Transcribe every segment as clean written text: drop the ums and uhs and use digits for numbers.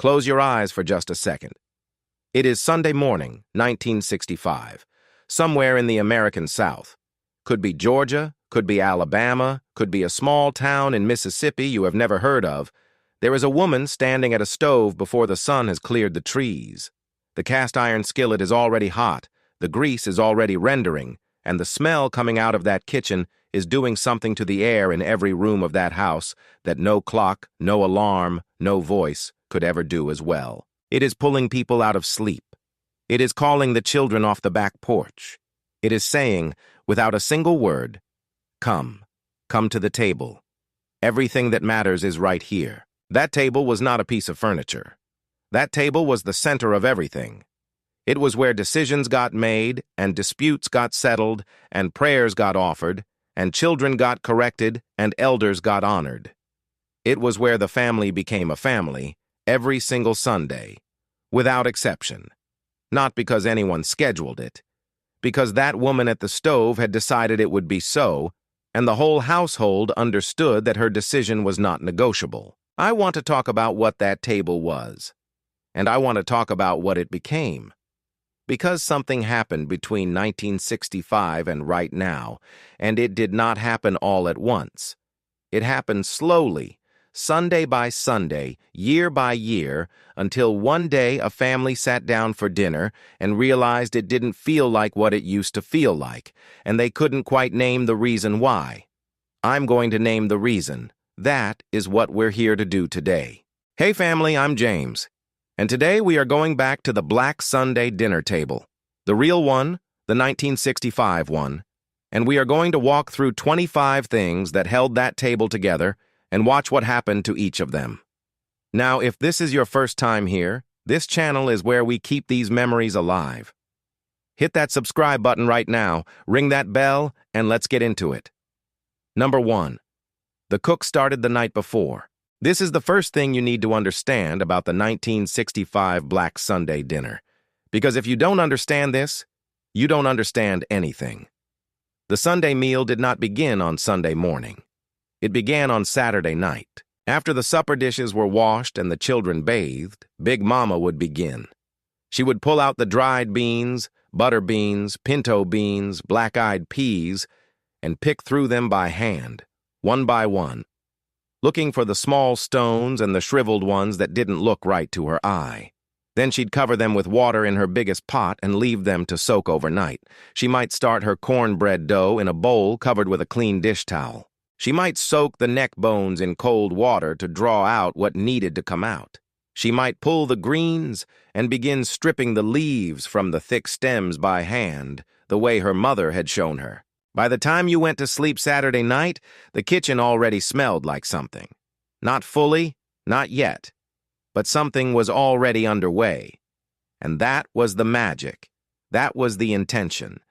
Close your eyes for just a second. It is Sunday morning, 1965, somewhere in the American South. Could be Georgia, could be Alabama, could be a small town in Mississippi you have never heard of. There is a woman standing at a stove before the sun has cleared the trees. The cast iron skillet is already hot, the grease is already rendering, and the smell coming out of that kitchen is doing something to the air in every room of that house that no clock, no alarm, no voice could ever do as well. It is pulling people out of sleep. It is calling the children off the back porch. It is saying, without a single word, come to the table. Everything that matters is right here. That table was not a piece of furniture. That table was the center of everything. It was where decisions got made, and disputes got settled, and prayers got offered, and children got corrected, and elders got honored. It was where the family became a family every single Sunday, without exception. Not because anyone scheduled it, because that woman at the stove had decided it would be so, and the whole household understood that her decision was not negotiable. I want to talk about what that table was, and I want to talk about what it became. Because something happened between 1965 and right now, and it did not happen all at once. It happened slowly, Sunday by Sunday, year by year, until one day a family sat down for dinner and realized it didn't feel like what it used to feel like, and they couldn't quite name the reason why. I'm going to name the reason. That is what we're here to do today. Hey family, I'm James. And today we are going back to the Black Sunday dinner table, the real one, the 1965 one, and we are going to walk through 25 things that held that table together and watch what happened to each of them. Now, if this is your first time here, this channel is where we keep these memories alive. Hit that subscribe button right now, ring that bell, and let's get into it. Number 1. The cook started the night before. This is the first thing you need to understand about the 1965 Black Sunday dinner, because if you don't understand this, you don't understand anything. The Sunday meal did not begin on Sunday morning. It began on Saturday night. After the supper dishes were washed and the children bathed, Big Mama would begin. She would pull out the dried beans, butter beans, pinto beans, black-eyed peas, and pick through them by hand, one by one, looking for the small stones and the shriveled ones that didn't look right to her eye. Then she'd cover them with water in her biggest pot and leave them to soak overnight. She might start her cornbread dough in a bowl covered with a clean dish towel. She might soak the neck bones in cold water to draw out what needed to come out. She might pull the greens and begin stripping the leaves from the thick stems by hand, the way her mother had shown her. By the time you went to sleep Saturday night, the kitchen already smelled like something. Not fully, not yet, but something was already underway. And that was the magic. That was the intention.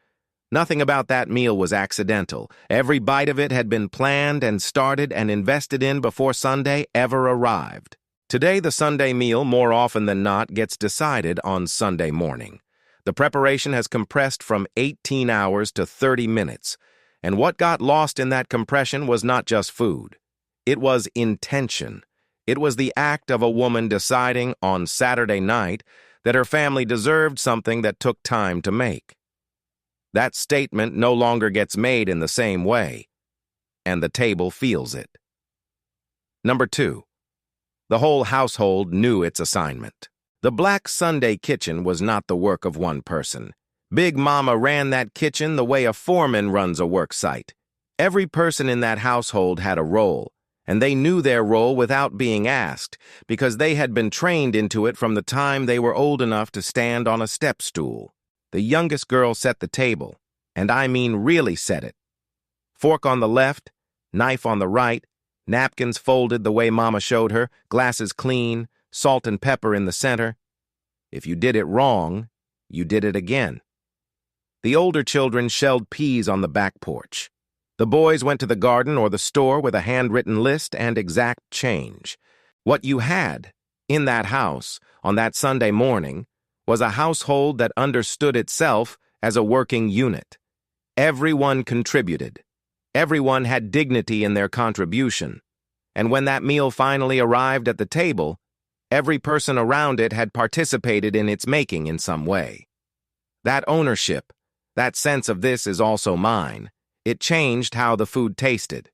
Nothing about that meal was accidental. Every bite of it had been planned and started and invested in before Sunday ever arrived. Today, the Sunday meal, more often than not, gets decided on Sunday morning. The preparation has compressed from 18 hours to 30 minutes, and what got lost in that compression was not just food. It was intention. It was the act of a woman deciding on Saturday night that her family deserved something that took time to make. That statement no longer gets made in the same way, and the table feels it. Number 2. The whole household knew its assignment. The Black Sunday kitchen was not the work of one person. Big Mama ran that kitchen the way a foreman runs a work site. Every person in that household had a role, and they knew their role without being asked, because they had been trained into it from the time they were old enough to stand on a step stool. The youngest girl set the table, and I mean really set it. Fork on the left, knife on the right, napkins folded the way Mama showed her, glasses clean, salt and pepper in the center. If you did it wrong, you did it again. The older children shelled peas on the back porch. The boys went to the garden or the store with a handwritten list and exact change. What you had in that house on that Sunday morning was a household that understood itself as a working unit. Everyone contributed. Everyone had dignity in their contribution. And when that meal finally arrived at the table, Every person around it had participated in its making in some way. That ownership, that sense of this is also mine, it changed how the food tasted.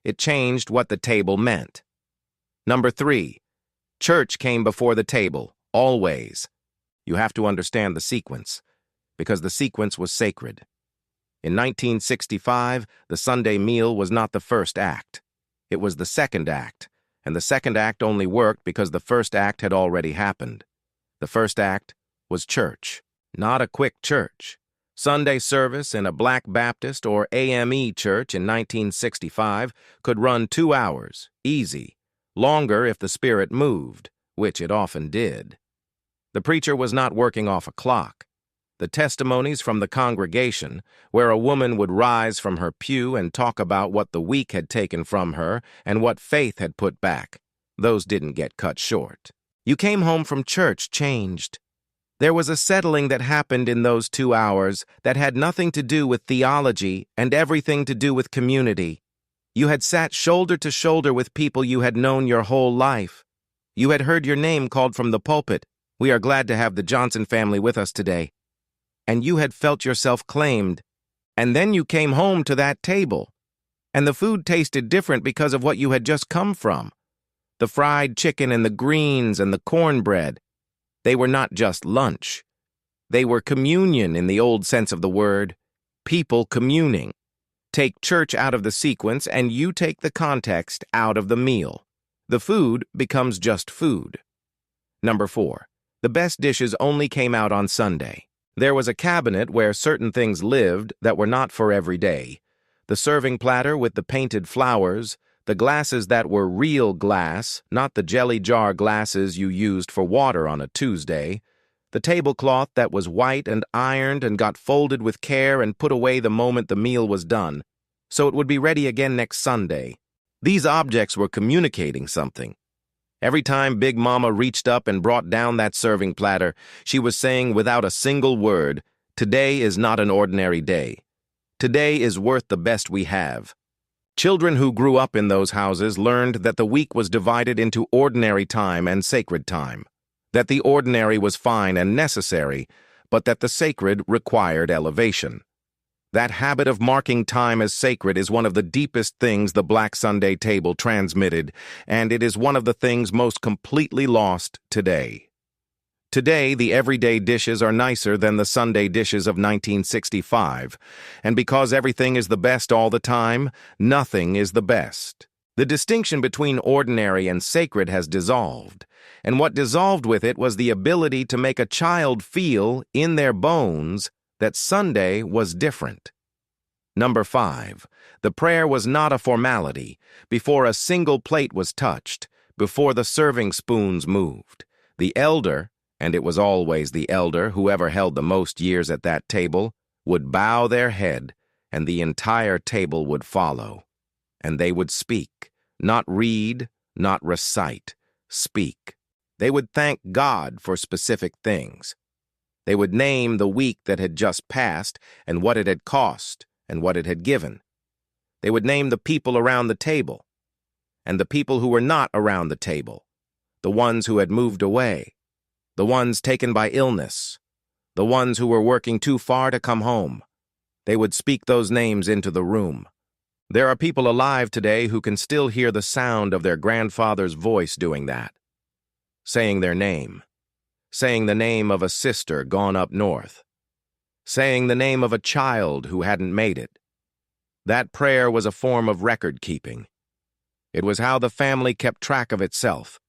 It changed what the table meant. Number 3, church came before the table, always. You have to understand the sequence, because the sequence was sacred. In 1965, the Sunday meal was not the first act. It was the second act, and the second act only worked because the first act had already happened. The first act was church, not a quick church. Sunday service in a Black Baptist or AME church in 1965 could run 2 hours, easy, longer if the Spirit moved, which it often did. The preacher was not working off a clock. The testimonies from the congregation, where a woman would rise from her pew and talk about what the week had taken from her and what faith had put back, those didn't get cut short. You came home from church changed. There was a settling that happened in those 2 hours that had nothing to do with theology and everything to do with community. You had sat shoulder to shoulder with people you had known your whole life. You had heard your name called from the pulpit. We are glad to have the Johnson family with us today. And you had felt yourself claimed. And then you came home to that table. And the food tasted different because of what you had just come from. The fried chicken and the greens and the cornbread. They were not just lunch. They were communion in the old sense of the word. People communing. Take church out of the sequence and you take the context out of the meal. The food becomes just food. Number 4. The best dishes only came out on Sunday. There was a cabinet where certain things lived that were not for every day. The serving platter with the painted flowers, the glasses that were real glass, not the jelly jar glasses you used for water on a Tuesday, the tablecloth that was white and ironed and got folded with care and put away the moment the meal was done, so it would be ready again next Sunday. These objects were communicating something. Every time Big Mama reached up and brought down that serving platter, she was saying without a single word, "Today is not an ordinary day. Today is worth the best we have." Children who grew up in those houses learned that the week was divided into ordinary time and sacred time, that the ordinary was fine and necessary, but that the sacred required elevation. That habit of marking time as sacred is one of the deepest things the Black Sunday table transmitted, and it is one of the things most completely lost today. Today, the everyday dishes are nicer than the Sunday dishes of 1965, and because everything is the best all the time, nothing is the best. The distinction between ordinary and sacred has dissolved, and what dissolved with it was the ability to make a child feel, in their bones, that Sunday was different. Number 5. The prayer was not a formality, before a single plate was touched, before the serving spoons moved. The elder, and it was always the elder, whoever held the most years at that table, would bow their head, and the entire table would follow. And they would speak, not read, not recite, speak. They would thank God for specific things. They would name the week that had just passed and what it had cost and what it had given. They would name the people around the table and the people who were not around the table, the ones who had moved away, the ones taken by illness, the ones who were working too far to come home. They would speak those names into the room. There are people alive today who can still hear the sound of their grandfather's voice doing that, saying their name. Saying the name of a sister gone up north, saying the name of a child who hadn't made it. That prayer was a form of record-keeping. It was how the family kept track of itself,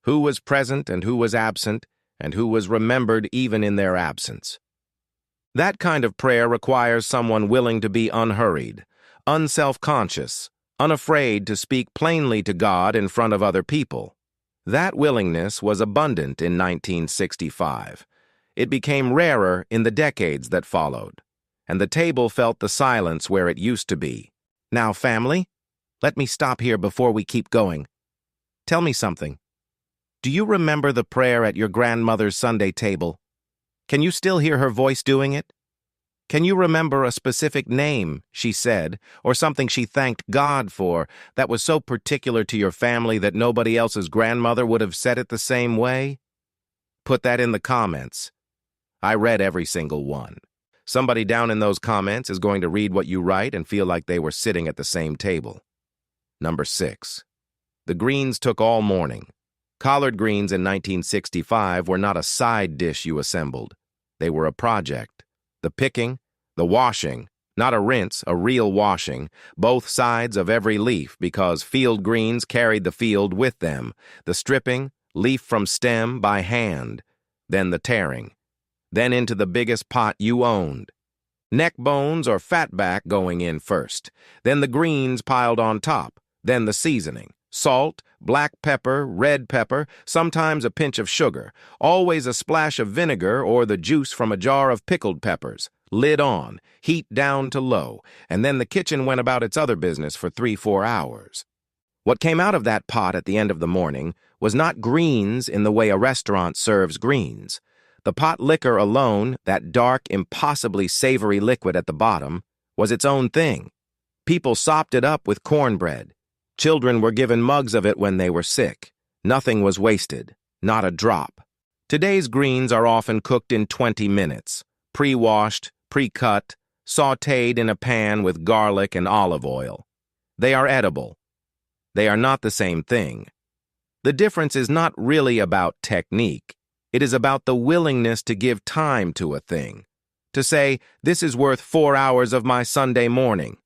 who was present and who was absent, and who was remembered even in their absence. That kind of prayer requires someone willing to be unhurried, unself-conscious, unafraid to speak plainly to God in front of other people. That willingness was abundant in 1965. It became rarer in the decades that followed, and the table felt the silence where it used to be. Now, family, let me stop here before we keep going. Tell me something. Do you remember the prayer at your grandmother's Sunday table? Can you still hear her voice doing it? Can you remember a specific name, she said, or something she thanked God for that was so particular to your family that nobody else's grandmother would have said it the same way? Put that in the comments. I read every single one. Somebody down in those comments is going to read what you write and feel like they were sitting at the same table. Number 6. The greens took all morning. Collard greens in 1965 were not a side dish you assembled. They were a project. The picking, the washing, not a rinse, a real washing, both sides of every leaf because field greens carried the field with them, the stripping, leaf from stem by hand, then the tearing, then into the biggest pot you owned. Neck bones or fatback going in first, then the greens piled on top, then the seasoning, salt, black pepper, red pepper, sometimes a pinch of sugar, always a splash of vinegar or the juice from a jar of pickled peppers, lid on, heat down to low, and then the kitchen went about its other business for 3-4 hours. What came out of that pot at the end of the morning was not greens in the way a restaurant serves greens. The pot liquor alone, that dark, impossibly savory liquid at the bottom, was its own thing. People sopped it up with cornbread. Children were given mugs of it when they were sick. Nothing was wasted, not a drop. Today's greens are often cooked in 20 minutes, pre-washed, pre-cut, sautéed in a pan with garlic and olive oil. They are edible. They are not the same thing. The difference is not really about technique. It is about the willingness to give time to a thing. To say, this is worth 4 hours of my Sunday morning.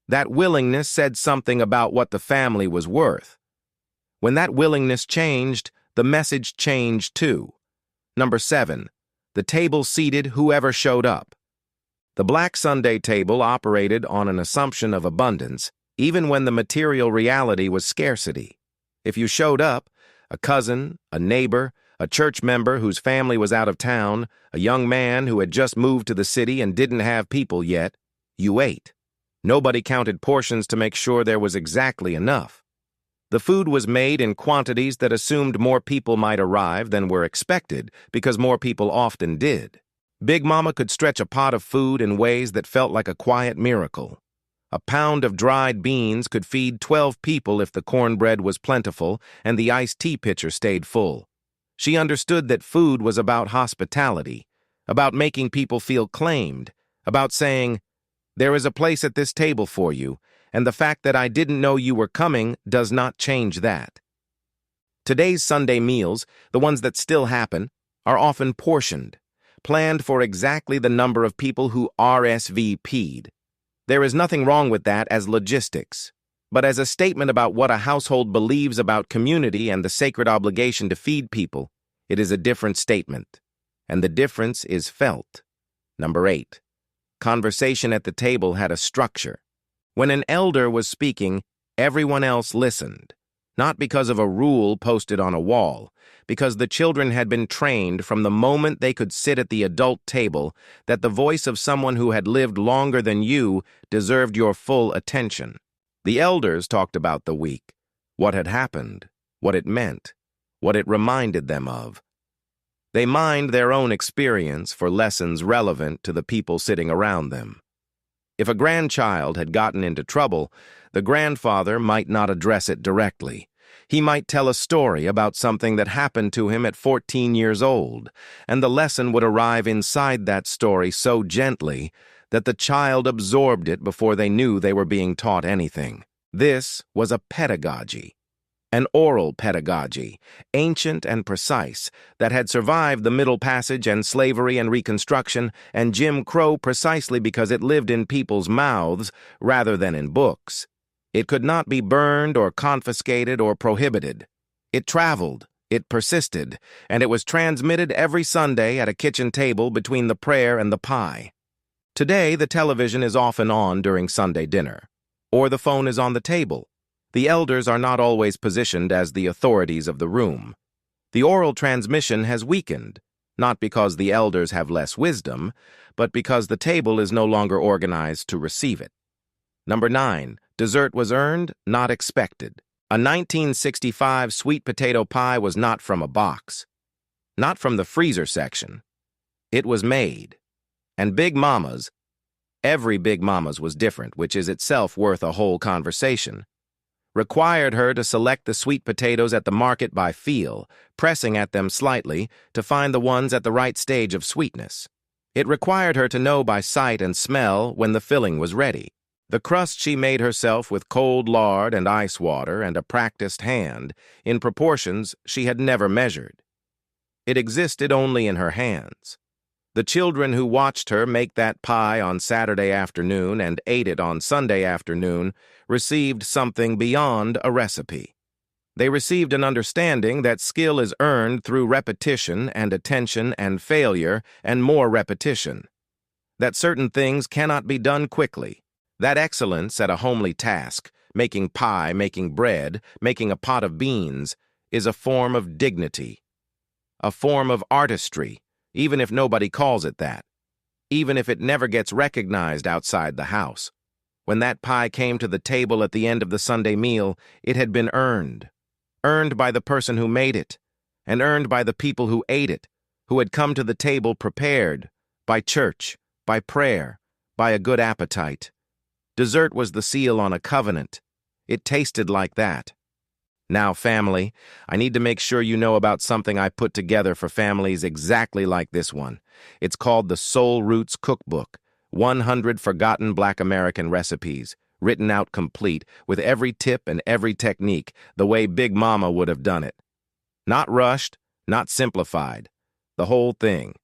That willingness said something about what the family was worth. When that willingness changed, the message changed too. Number 7. The table seated whoever showed up. The Black Sunday table operated on an assumption of abundance, even when the material reality was scarcity. If you showed up, a cousin, a neighbor, a church member whose family was out of town, a young man who had just moved to the city and didn't have people yet, you ate. Nobody counted portions to make sure there was exactly enough. The food was made in quantities that assumed more people might arrive than were expected because more people often did. Big Mama could stretch a pot of food in ways that felt like a quiet miracle. A pound of dried beans could feed 12 people if the cornbread was plentiful and the iced tea pitcher stayed full. She understood that food was about hospitality, about making people feel claimed, about saying, "There is a place at this table for you, and the fact that I didn't know you were coming does not change that." Today's Sunday meals, the ones that still happen, are often portioned, planned for exactly the number of people who RSVP'd. There is nothing wrong with that as logistics, but as a statement about what a household believes about community and the sacred obligation to feed people, it is a different statement, and the difference is felt. Number 8. Conversation at the table had a structure. When an elder was speaking, everyone else listened, not because of a rule posted on a wall, because the children had been trained from the moment they could sit at the adult table that the voice of someone who had lived longer than you deserved your full attention. The elders talked about the week, what had happened, what it meant, what it reminded them of. They mined their own experience for lessons relevant to the people sitting around them. If a grandchild had gotten into trouble, the grandfather might not address it directly. He might tell a story about something that happened to him at 14 years old, and the lesson would arrive inside that story so gently that the child absorbed it before they knew they were being taught anything. This was a pedagogy. An oral pedagogy, ancient and precise, that had survived the Middle Passage and slavery and Reconstruction and Jim Crow precisely because it lived in people's mouths rather than in books. It could not be burned or confiscated or prohibited. It traveled, it persisted, and it was transmitted every Sunday at a kitchen table between the prayer and the pie. Today, the television is often on during Sunday dinner, or the phone is on the table. The elders are not always positioned as the authorities of the room. The oral transmission has weakened, not because the elders have less wisdom, but because the table is no longer organized to receive it. Number 9. Dessert was earned, not expected. A 1965 sweet potato pie was not from a box, not from the freezer section. It was made. And Big Mama's, every Big Mama's was different, which is itself worth a whole conversation, required her to select the sweet potatoes at the market by feel, pressing at them slightly to find the ones at the right stage of sweetness. It required her to know by sight and smell when the filling was ready. The crust she made herself with cold lard and ice water and a practiced hand, in proportions she had never measured. It existed only in her hands. The children who watched her make that pie on Saturday afternoon and ate it on Sunday afternoon received something beyond a recipe. They received an understanding that skill is earned through repetition and attention and failure and more repetition. That certain things cannot be done quickly. That excellence at a homely task, making pie, making bread, making a pot of beans, is a form of dignity, a form of artistry, even if nobody calls it that, even if it never gets recognized outside the house. When that pie came to the table at the end of the Sunday meal, it had been earned by the person who made it, and earned by the people who ate it, who had come to the table prepared, by church, by prayer, by a good appetite. Dessert was the seal on a covenant. It tasted like that. Now, family, I need to make sure you know about something I put together for families exactly like this one. It's called the Soul Roots Cookbook, 100 Forgotten Black American Recipes, written out complete, with every tip and every technique, the way Big Mama would have done it. Not rushed, not simplified. The whole thing.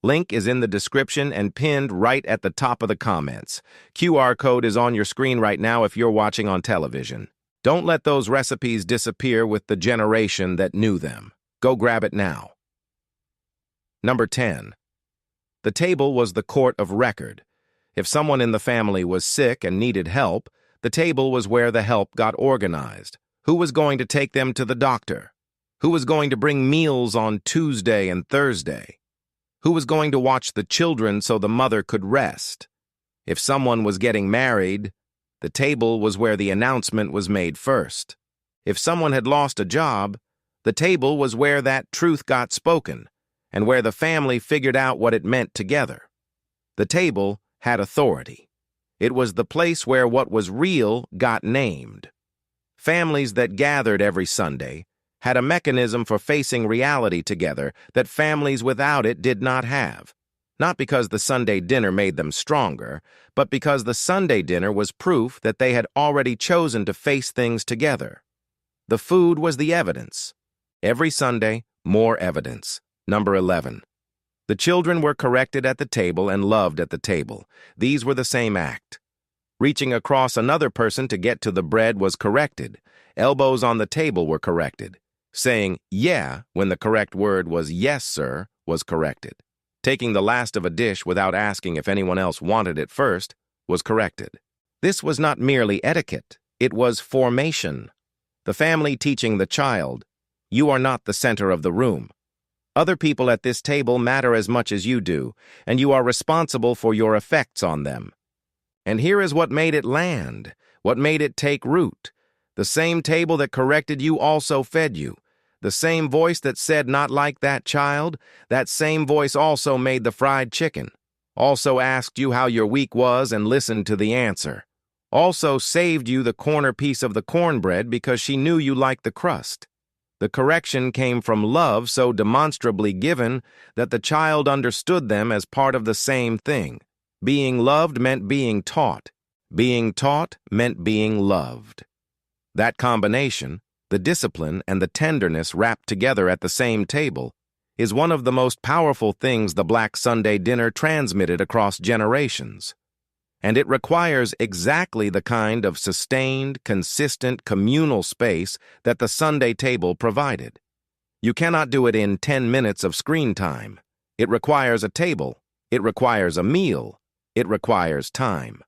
Link is in the description and pinned right at the top of the comments. QR code is on your screen right now if you're watching on television. Don't let those recipes disappear with the generation that knew them. Go grab it now. Number 10. The table was the court of record. If someone in the family was sick and needed help, the table was where the help got organized. Who was going to take them to the doctor? Who was going to bring meals on Tuesday and Thursday? Who was going to watch the children so the mother could rest? If someone was getting married, the table was where the announcement was made first. If someone had lost a job, the table was where that truth got spoken and where the family figured out what it meant together. The table had authority. It was the place where what was real got named. Families that gathered every Sunday had a mechanism for facing reality together that families without it did not have. Not because the Sunday dinner made them stronger, but because the Sunday dinner was proof that they had already chosen to face things together. The food was the evidence. Every Sunday, more evidence. Number 11. The children were corrected at the table and loved at the table. These were the same act. Reaching across another person to get to the bread was corrected. Elbows on the table were corrected. Saying, yeah, when the correct word was yes, sir, was corrected. Taking the last of a dish without asking if anyone else wanted it first was corrected. This was not merely etiquette, it was formation. The family teaching the child, you are not the center of the room. Other people at this table matter as much as you do, and you are responsible for your effects on them. And here is what made it land, what made it take root. The same table that corrected you also fed you. The same voice that said not like that child, that same voice also made the fried chicken, also asked you how your week was and listened to the answer, also saved you the corner piece of the cornbread because she knew you liked the crust. The correction came from love so demonstrably given that the child understood them as part of the same thing. Being loved meant being taught. Being taught meant being loved. That combination, the discipline and the tenderness wrapped together at the same table, is one of the most powerful things the Black Sunday dinner transmitted across generations. And it requires exactly the kind of sustained, consistent, communal space that the Sunday table provided. You cannot do it in 10 minutes of screen time. It requires a table. It requires a meal. It requires time.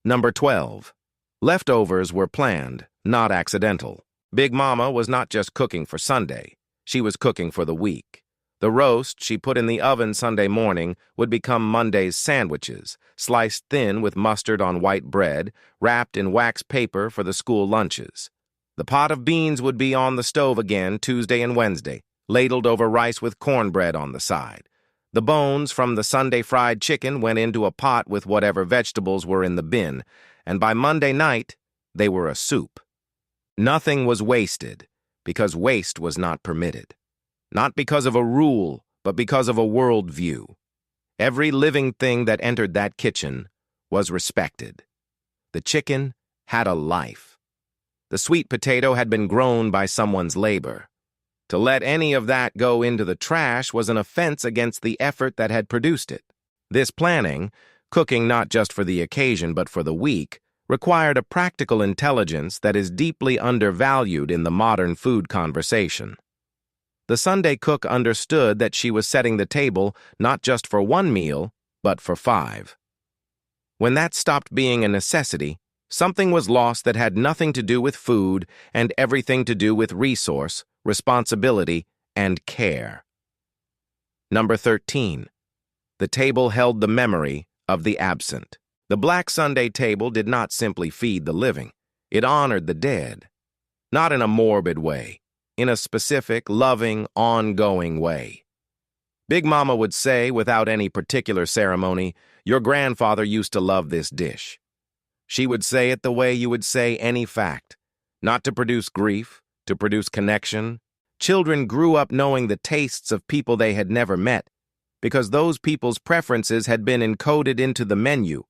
Number 12. Leftovers were planned, not accidental. Big Mama was not just cooking for Sunday. She was cooking for the week. The roast she put in the oven Sunday morning would become Monday's sandwiches, sliced thin with mustard on white bread, wrapped in wax paper for the school lunches. The pot of beans would be on the stove again Tuesday and Wednesday, ladled over rice with cornbread on the side. The bones from the Sunday fried chicken went into a pot with whatever vegetables were in the bin, and by Monday night, they were a soup. Nothing was wasted, because waste was not permitted. Not because of a rule, but because of a worldview. Every living thing that entered that kitchen was respected. The chicken had a life. The sweet potato had been grown by someone's labor. To let any of that go into the trash was an offense against the effort that had produced it. This planning, cooking not just for the occasion but for the week, required a practical intelligence that is deeply undervalued in the modern food conversation. The Sunday cook understood that she was setting the table not just for one meal, but for 5. When that stopped being a necessity, something was lost that had nothing to do with food and everything to do with resource, responsibility, and care. Number 13. The table held the memory of the absent. The Black Sunday table did not simply feed the living. It honored the dead. Not in a morbid way, in a specific, loving, ongoing way. Big Mama would say, without any particular ceremony, "Your grandfather used to love this dish." She would say it the way you would say any fact, not to produce grief, to produce connection. Children grew up knowing the tastes of people they had never met, because those people's preferences had been encoded into the menu.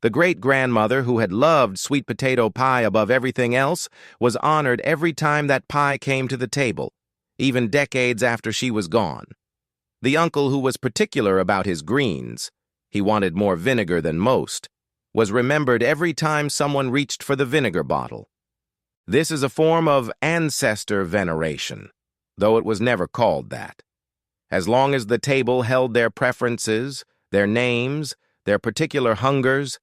The great-grandmother who had loved sweet potato pie above everything else was honored every time that pie came to the table, even decades after she was gone. The uncle who was particular about his greens, he wanted more vinegar than most, was remembered every time someone reached for the vinegar bottle. This is a form of ancestor veneration, though it was never called that. As long as the table held their preferences, their names, their particular hungers,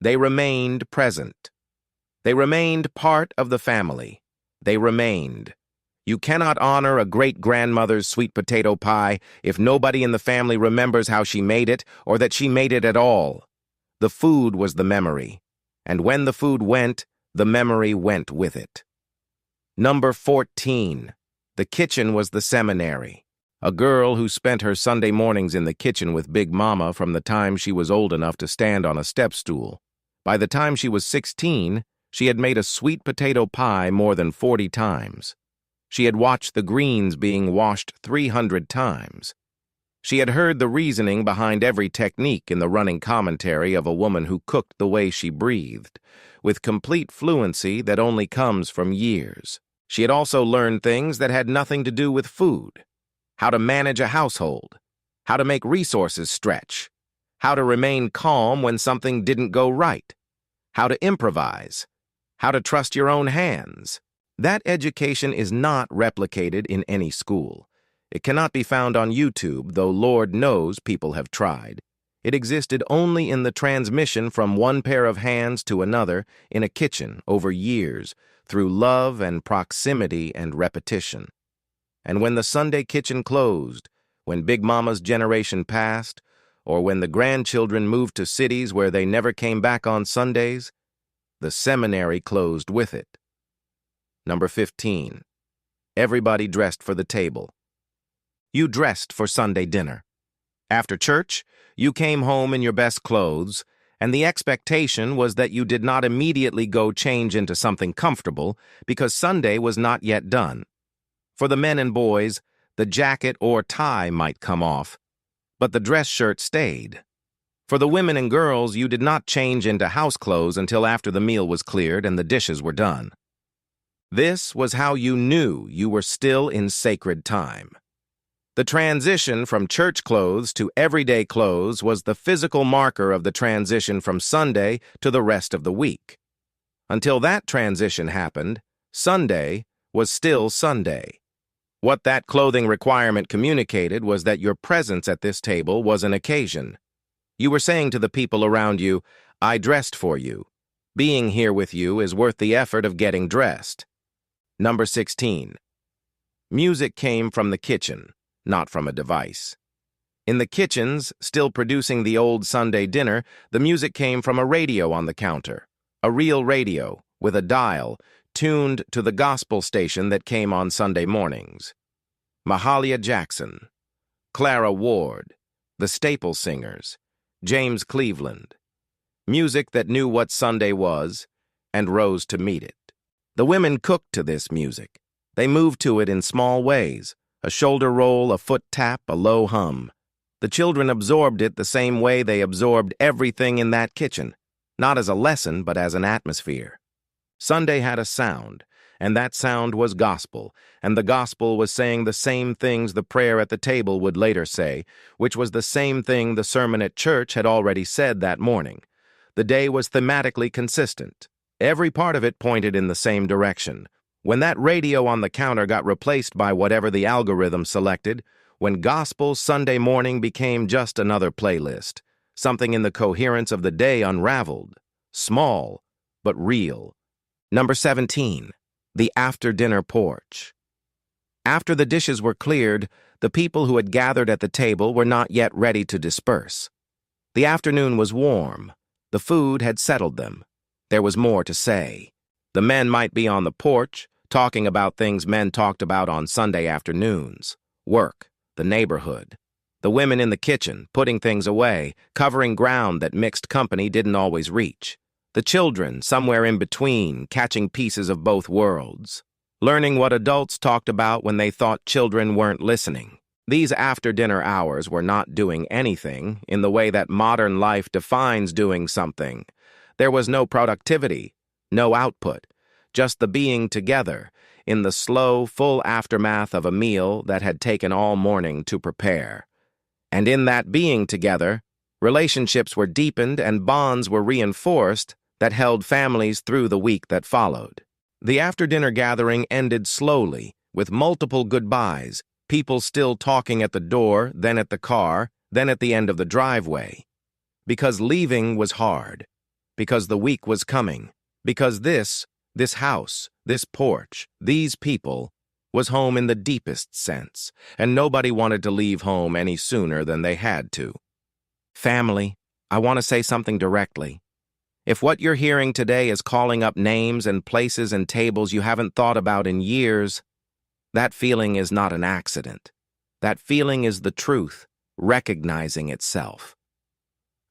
they remained present. They remained part of the family. They remained. You cannot honor a great-grandmother's sweet potato pie if nobody in the family remembers how she made it or that she made it at all. The food was the memory, and when the food went, the memory went with it. Number 14. The kitchen was the seminary. A girl who spent her Sunday mornings in the kitchen with Big Mama from the time she was old enough to stand on a step stool. By the time she was 16, she had made a sweet potato pie more than 40 times. She had watched the greens being washed 300 times. She had heard the reasoning behind every technique in the running commentary of a woman who cooked the way she breathed, with complete fluency that only comes from years. She had also learned things that had nothing to do with food: how to manage a household, how to make resources stretch, how to remain calm when something didn't go right, how to improvise, how to trust your own hands. That education is not replicated in any school. It cannot be found on YouTube, though Lord knows people have tried. It existed only in the transmission from one pair of hands to another in a kitchen over years, through love and proximity and repetition. And when the Sunday kitchen closed, when Big Mama's generation passed, or when the grandchildren moved to cities where they never came back on Sundays, the seminary closed with it. Number 15. Everybody dressed for the table. You dressed for Sunday dinner. After church, you came home in your best clothes, and the expectation was that you did not immediately go change into something comfortable because Sunday was not yet done. For the men and boys, the jacket or tie might come off, but the dress shirt stayed. For the women and girls, you did not change into house clothes until after the meal was cleared and the dishes were done. This was how you knew you were still in sacred time. The transition from church clothes to everyday clothes was the physical marker of the transition from Sunday to the rest of the week. Until that transition happened, Sunday was still Sunday. What that clothing requirement communicated was that your presence at this table was an occasion. You were saying to the people around you, "I dressed for you. Being here with you is worth the effort of getting dressed." Number 16. Music came from the kitchen, not from a device. In the kitchens, still producing the old Sunday dinner, the music came from a radio on the counter, a real radio with a dial tuned to the gospel station that came on Sunday mornings. Mahalia Jackson, Clara Ward, the Staple Singers, James Cleveland. Music that knew what Sunday was and rose to meet it. The women cooked to this music. They moved to it in small ways, a shoulder roll, a foot tap, a low hum. The children absorbed it the same way they absorbed everything in that kitchen, not as a lesson, but as an atmosphere. Sunday had a sound, and that sound was gospel, and the gospel was saying the same things the prayer at the table would later say, which was the same thing the sermon at church had already said that morning. The day was thematically consistent. Every part of it pointed in the same direction. When that radio on the counter got replaced by whatever the algorithm selected, when gospel Sunday morning became just another playlist, something in the coherence of the day unraveled, small but real. Number 17, the after-dinner porch. After the dishes were cleared, the people who had gathered at the table were not yet ready to disperse. The afternoon was warm. The food had settled them. There was more to say. The men might be on the porch, talking about things men talked about on Sunday afternoons. Work, the neighborhood. The women in the kitchen, putting things away, covering ground that mixed company didn't always reach. The children, somewhere in between, catching pieces of both worlds. Learning what adults talked about when they thought children weren't listening. These after-dinner hours were not doing anything in the way that modern life defines doing something. There was no productivity, no output, just the being together in the slow, full aftermath of a meal that had taken all morning to prepare. And in that being together, relationships were deepened and bonds were reinforced that held families through the week that followed. The after-dinner gathering ended slowly, with multiple goodbyes, people still talking at the door, then at the car, then at the end of the driveway. Because leaving was hard. Because the week was coming. Because this house, this porch, these people, was home in the deepest sense, and nobody wanted to leave home any sooner than they had to. Family, I want to say something directly. If what you're hearing today is calling up names and places and tables you haven't thought about in years, that feeling is not an accident. That feeling is the truth, recognizing itself.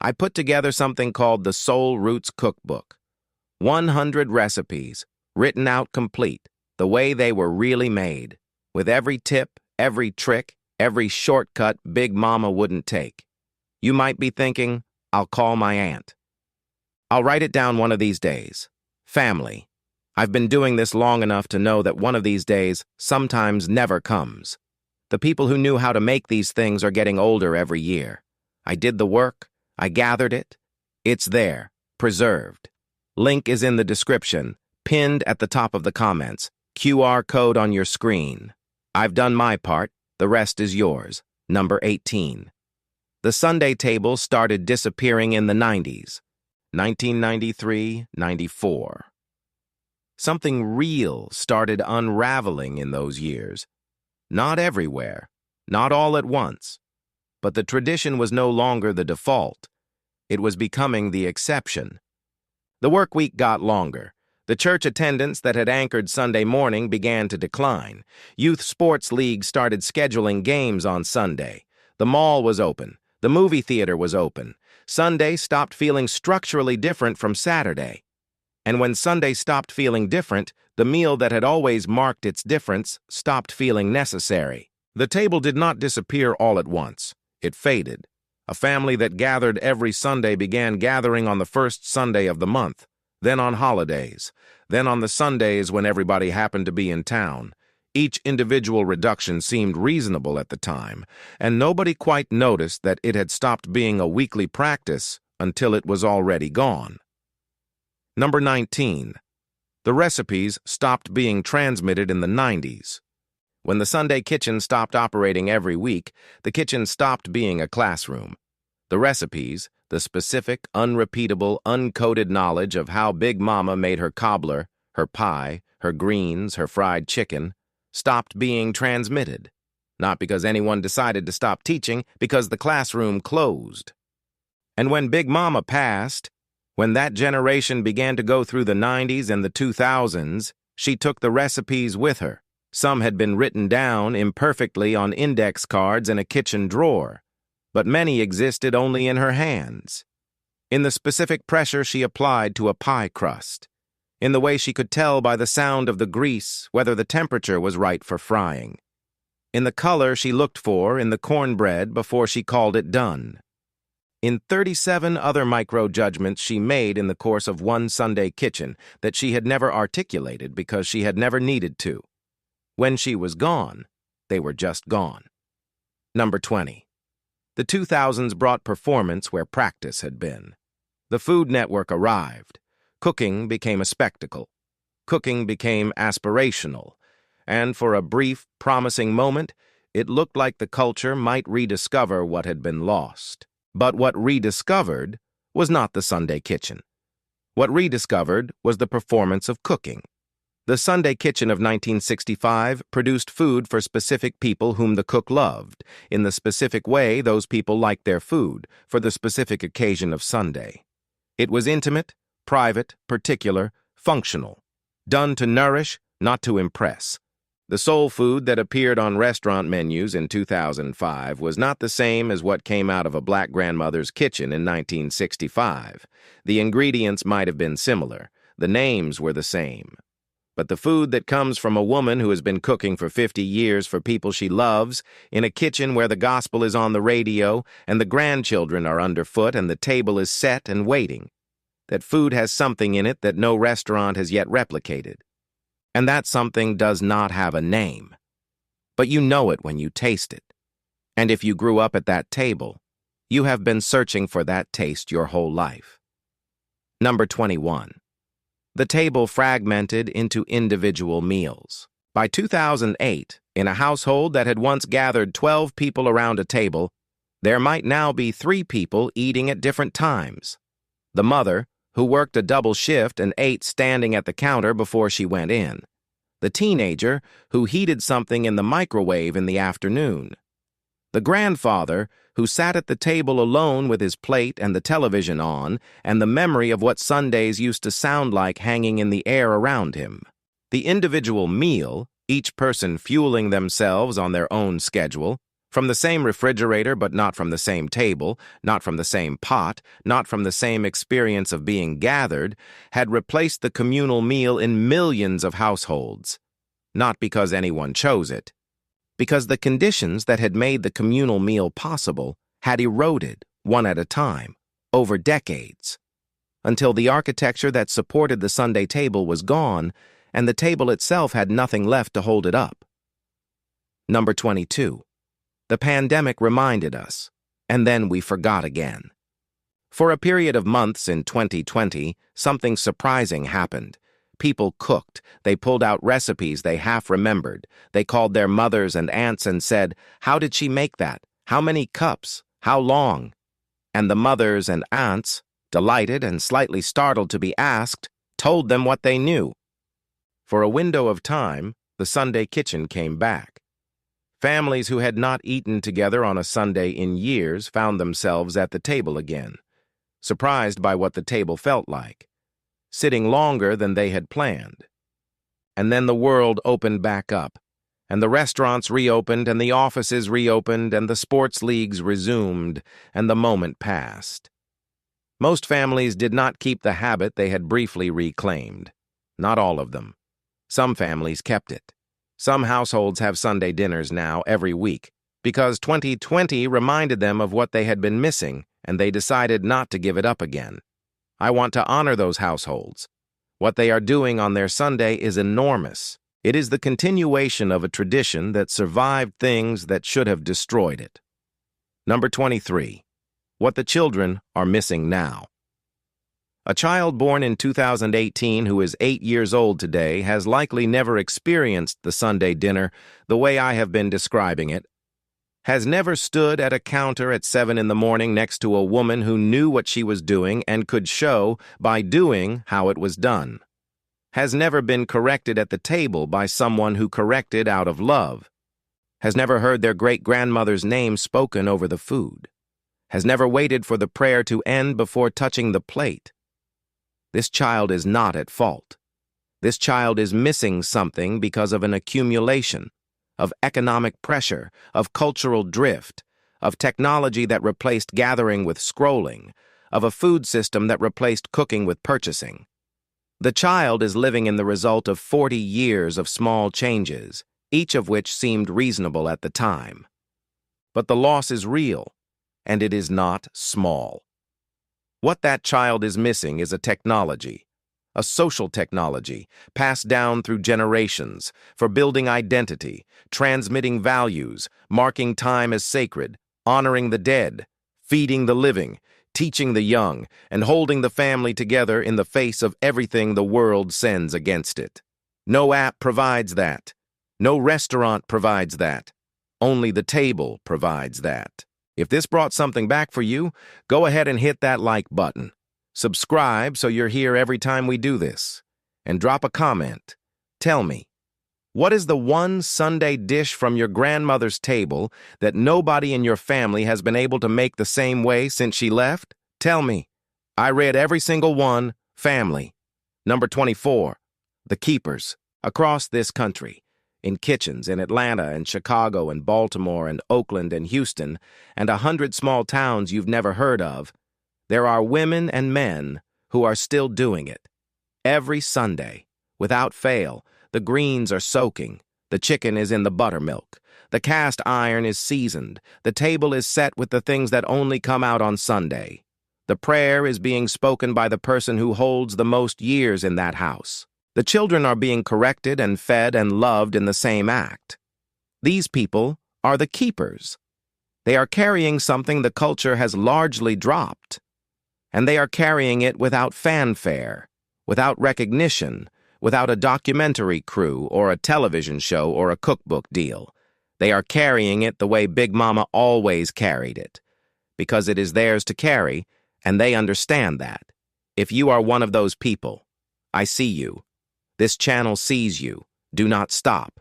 I put together something called the Soul Roots Cookbook. 100 recipes, written out complete, the way they were really made, with every tip, every trick, every shortcut Big Mama wouldn't take. You might be thinking, I'll call my aunt. I'll write it down one of these days. Family. I've been doing this long enough to know that one of these days sometimes never comes. The people who knew how to make these things are getting older every year. I did the work. I gathered it. It's there, preserved. Link is in the description, pinned at the top of the comments. QR code on your screen. I've done my part. The rest is yours. Number 18. The Sunday table started disappearing in the 90s. 1993, 94. Something real started unraveling in those years. Not everywhere, not all at once. But the tradition was no longer the default. It was becoming the exception. The work week got longer. The church attendance that had anchored Sunday morning began to decline. Youth sports leagues started scheduling games on Sunday. The mall was open. The movie theater was open. Sunday stopped feeling structurally different from Saturday. And when Sunday stopped feeling different, the meal that had always marked its difference stopped feeling necessary. The table did not disappear all at once. It faded. A family that gathered every Sunday began gathering on the first Sunday of the month, then on holidays, then on the Sundays when everybody happened to be in town. Each individual reduction seemed reasonable at the time, and nobody quite noticed that it had stopped being a weekly practice until it was already gone. Number 19. The recipes stopped being transmitted in the 90s. When the Sunday kitchen stopped operating every week, the kitchen stopped being a classroom. The recipes, the specific, unrepeatable, uncoded knowledge of how Big Mama made her cobbler, her pie, her greens, her fried chicken, stopped being transmitted. Not because anyone decided to stop teaching, because the classroom closed. And when Big Mama passed, when that generation began to go through the 90s and the 2000s, she took the recipes with her. Some had been written down imperfectly on index cards in a kitchen drawer, but many existed only in her hands, in the specific pressure she applied to a pie crust, in the way she could tell by the sound of the grease whether the temperature was right for frying, in the color she looked for in the cornbread before she called it done, in 37 other micro-judgments she made in the course of one Sunday kitchen that she had never articulated because she had never needed to. When she was gone, they were just gone. Number 20. The 2000s brought performance where practice had been. The Food Network arrived. Cooking became a spectacle. Cooking became aspirational. And for a brief, promising moment, it looked like the culture might rediscover what had been lost. But what rediscovered was not the Sunday kitchen. What rediscovered was the performance of cooking. The Sunday kitchen of 1965 produced food for specific people whom the cook loved, in the specific way those people liked their food, for the specific occasion of Sunday. It was intimate, private, particular, functional, done to nourish, not to impress. The soul food that appeared on restaurant menus in 2005 was not the same as what came out of a black grandmother's kitchen in 1965. The ingredients might have been similar. The names were the same. But the food that comes from a woman who has been cooking for 50 years for people she loves, in a kitchen where the gospel is on the radio and the grandchildren are underfoot and the table is set and waiting, that food has something in it that no restaurant has yet replicated. And that something does not have a name. But you know it when you taste it. And if you grew up at that table, you have been searching for that taste your whole life. Number 21. The table fragmented into individual meals. By 2008, in a household that had once gathered 12 people around a table, there might now be 3 people eating at different times. The mother, who worked a double shift and ate standing at the counter before she went in. The teenager, who heated something in the microwave in the afternoon. The grandfather, who sat at the table alone with his plate and the television on, and the memory of what Sundays used to sound like hanging in the air around him. The individual meal, each person fueling themselves on their own schedule, from the same refrigerator but not from the same table, not from the same pot, not from the same experience of being gathered, had replaced the communal meal in millions of households. Not because anyone chose it, because the conditions that had made the communal meal possible had eroded, one at a time, over decades, until the architecture that supported the Sunday table was gone and the table itself had nothing left to hold it up. Number 22. The pandemic reminded us, and then we forgot again. For a period of months in 2020, something surprising happened. People cooked. They pulled out recipes they half remembered. They called their mothers and aunts and said, "How did she make that? How many cups? How long?" And the mothers and aunts, delighted and slightly startled to be asked, told them what they knew. For a window of time, the Sunday kitchen came back. Families who had not eaten together on a Sunday in years found themselves at the table again, surprised by what the table felt like, sitting longer than they had planned. And then the world opened back up, and the restaurants reopened, and the offices reopened, and the sports leagues resumed, and the moment passed. Most families did not keep the habit they had briefly reclaimed. Not all of them. Some families kept it. Some households have Sunday dinners now every week because 2020 reminded them of what they had been missing, and they decided not to give it up again. I want to honor those households. What they are doing on their Sunday is enormous. It is the continuation of a tradition that survived things that should have destroyed it. Number 23. What the children are missing now. A child born in 2018 who is 8 years old today has likely never experienced the Sunday dinner the way I have been describing it, has never stood at a counter at 7 in the morning next to a woman who knew what she was doing and could show, by doing, how it was done, has never been corrected at the table by someone who corrected out of love, has never heard their great-grandmother's name spoken over the food, has never waited for the prayer to end before touching the plate. This child is not at fault. This child is missing something because of an accumulation of economic pressure, of cultural drift, of technology that replaced gathering with scrolling, of a food system that replaced cooking with purchasing. The child is living in the result of 40 years of small changes, each of which seemed reasonable at the time. But the loss is real, and it is not small. What that child is missing is a technology, a social technology passed down through generations for building identity, transmitting values, marking time as sacred, honoring the dead, feeding the living, teaching the young, and holding the family together in the face of everything the world sends against it. No app provides that. No restaurant provides that. Only the table provides that. If this brought something back for you, go ahead and hit that like button. Subscribe so you're here every time we do this. And drop a comment. Tell me, what is the one Sunday dish from your grandmother's table that nobody in your family has been able to make the same way since she left? Tell me. I read every single one, family. Number 24, the keepers, across this country, in kitchens in Atlanta and Chicago and Baltimore and Oakland and Houston and 100 small towns you've never heard of. There are women and men who are still doing it. Every Sunday, without fail, the greens are soaking, the chicken is in the buttermilk, the cast iron is seasoned, the table is set with the things that only come out on Sunday. The prayer is being spoken by the person who holds the most years in that house. The children are being corrected and fed and loved in the same act. These people are the keepers. They are carrying something the culture has largely dropped. And they are carrying it without fanfare, without recognition, without a documentary crew or a television show or a cookbook deal. They are carrying it the way Big Mama always carried it, because it is theirs to carry, and they understand that. If you are one of those people, I see you. This channel sees you. Do not stop.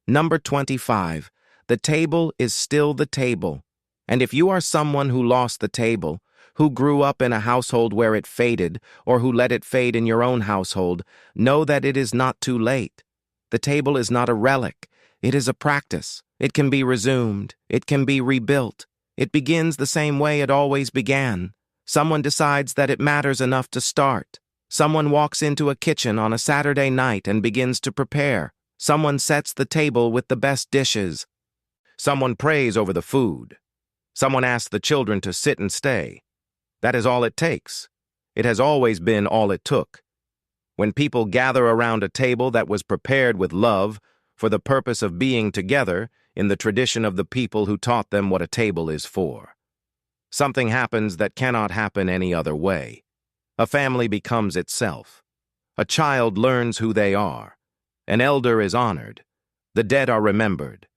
Number 25. The table is still the table. And if you are someone who lost the table, who grew up in a household where it faded, or who let it fade in your own household, know that it is not too late. The table is not a relic. It is a practice. It can be resumed. It can be rebuilt. It begins the same way it always began. Someone decides that it matters enough to start. Someone walks into a kitchen on a Saturday night and begins to prepare. Someone sets the table with the best dishes. Someone prays over the food. Someone asks the children to sit and stay. That is all it takes. It has always been all it took. When people gather around a table that was prepared with love for the purpose of being together in the tradition of the people who taught them what a table is for. Something happens that cannot happen any other way. A family becomes itself. A child learns who they are. An elder is honored. The dead are remembered.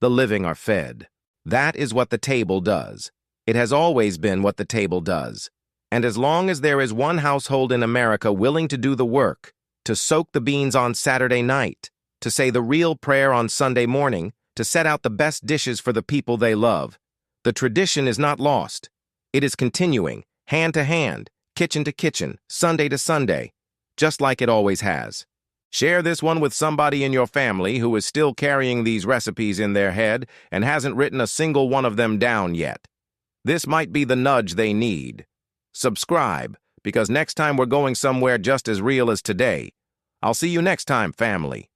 The living are fed. That is what the table does. It has always been what the table does. And as long as there is one household in America willing to do the work, to soak the beans on Saturday night, to say the real prayer on Sunday morning, to set out the best dishes for the people they love, the tradition is not lost. It is continuing, hand to hand, kitchen to kitchen, Sunday to Sunday, just like it always has. Share this one with somebody in your family who is still carrying these recipes in their head and hasn't written a single one of them down yet. This might be the nudge they need. Subscribe, because next time we're going somewhere just as real as today. I'll see you next time, family.